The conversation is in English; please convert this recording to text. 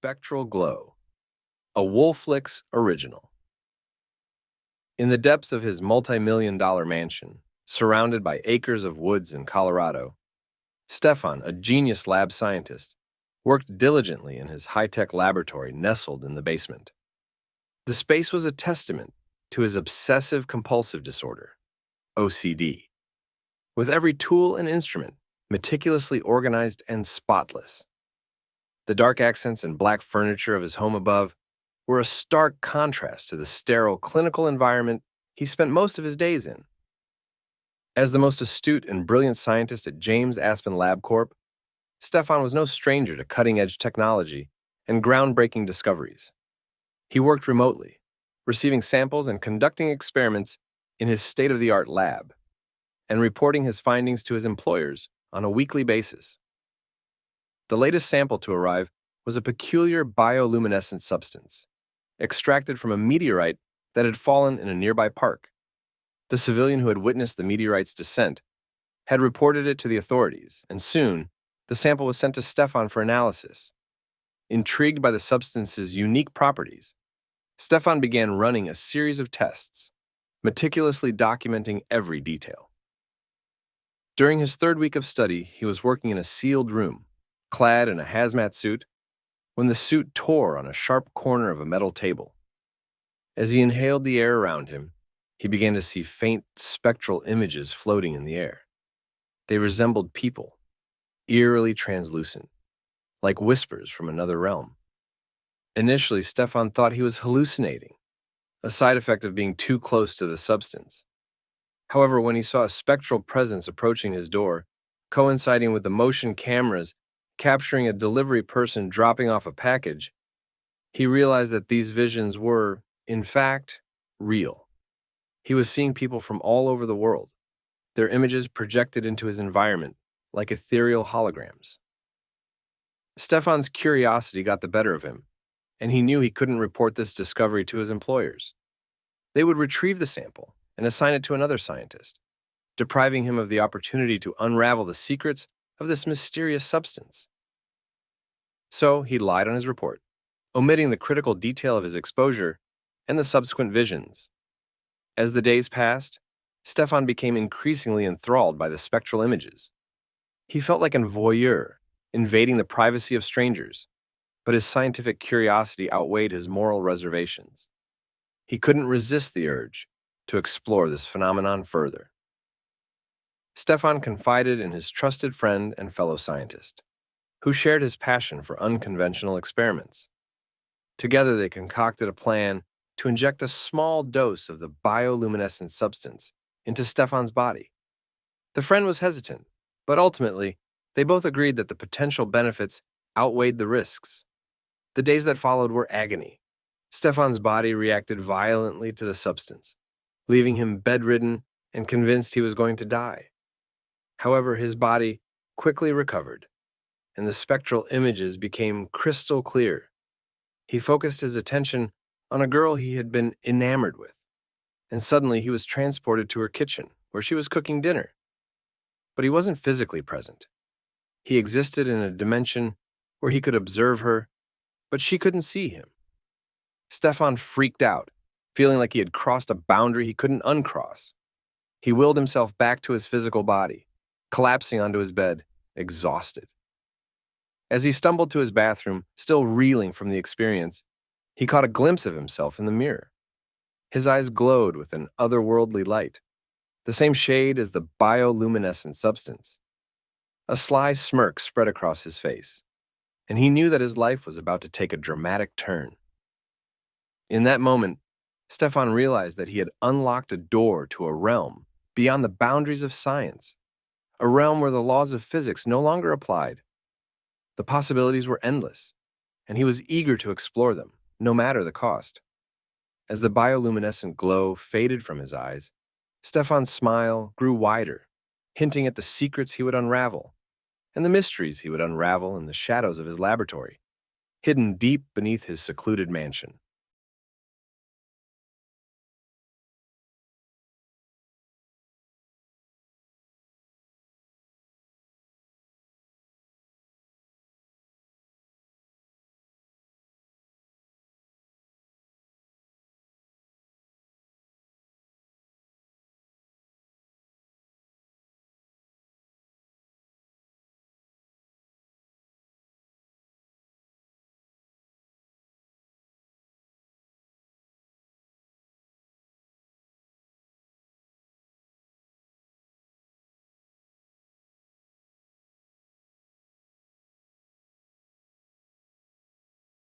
Spectral Glow, a WOLFLIX original. In the depths of his multi-million-dollar mansion, surrounded by acres of woods in Colorado, Stephon, a genius lab scientist, worked diligently in his high-tech laboratory nestled in the basement. The space was a testament to his obsessive-compulsive disorder, OCD, with every tool and instrument meticulously organized and spotless. The dark accents and black furniture of his home above were a stark contrast to the sterile clinical environment he spent most of his days in. As the most astute and brilliant scientist at James Aspen Lab Corp, Stephon was no stranger to cutting-edge technology and groundbreaking discoveries. He worked remotely, receiving samples and conducting experiments in his state-of-the-art lab, and reporting his findings to his employers on a weekly basis. The latest sample to arrive was a peculiar bioluminescent substance, extracted from a meteorite that had fallen in a nearby park. The civilian who had witnessed the meteorite's descent had reported it to the authorities, and soon the sample was sent to Stephon for analysis. Intrigued by the substance's unique properties, Stephon began running a series of tests, meticulously documenting every detail. During his third week of study, he was working in a sealed room, clad in a hazmat suit, when the suit tore on a sharp corner of a metal table. As he inhaled the air around him, he began to see faint spectral images floating in the air. They resembled people, eerily translucent, like whispers from another realm. Initially, Stephon thought he was hallucinating, a side effect of being too close to the substance. However, when he saw a spectral presence approaching his door, coinciding with the motion cameras capturing a delivery person dropping off a package, he realized that these visions were, in fact, real. He was seeing people from all over the world, their images projected into his environment like ethereal holograms. Stephon's curiosity got the better of him, and he knew he couldn't report this discovery to his employers. They would retrieve the sample and assign it to another scientist, depriving him of the opportunity to unravel the secrets of this mysterious substance. So he lied on his report, omitting the critical detail of his exposure and the subsequent visions. As the days passed, Stephon became increasingly enthralled by the spectral images. He felt like a voyeur, invading the privacy of strangers, but his scientific curiosity outweighed his moral reservations. He couldn't resist the urge to explore this phenomenon further. Stephon confided in his trusted friend and fellow scientist, who shared his passion for unconventional experiments. Together, they concocted a plan to inject a small dose of the bioluminescent substance into Stephon's body. The friend was hesitant, but ultimately, they both agreed that the potential benefits outweighed the risks. The days that followed were agony. Stephon's body reacted violently to the substance, leaving him bedridden and convinced he was going to die. However, his body quickly recovered, and the spectral images became crystal clear. He focused his attention on a girl he had been enamored with, and suddenly he was transported to her kitchen, where she was cooking dinner. But he wasn't physically present. He existed in a dimension where he could observe her, but she couldn't see him. Stephon freaked out, feeling like he had crossed a boundary he couldn't uncross. He willed himself back to his physical body, collapsing onto his bed, exhausted. As he stumbled to his bathroom, still reeling from the experience, he caught a glimpse of himself in the mirror. His eyes glowed with an otherworldly light, the same shade as the bioluminescent substance. A sly smirk spread across his face, and he knew that his life was about to take a dramatic turn. In that moment, Stephon realized that he had unlocked a door to a realm beyond the boundaries of science, a realm where the laws of physics no longer applied. The possibilities were endless, and he was eager to explore them, no matter the cost. As the bioluminescent glow faded from his eyes, Stephon's smile grew wider, hinting at the secrets he would unravel and the mysteries he would unravel in the shadows of his laboratory, hidden deep beneath his secluded mansion.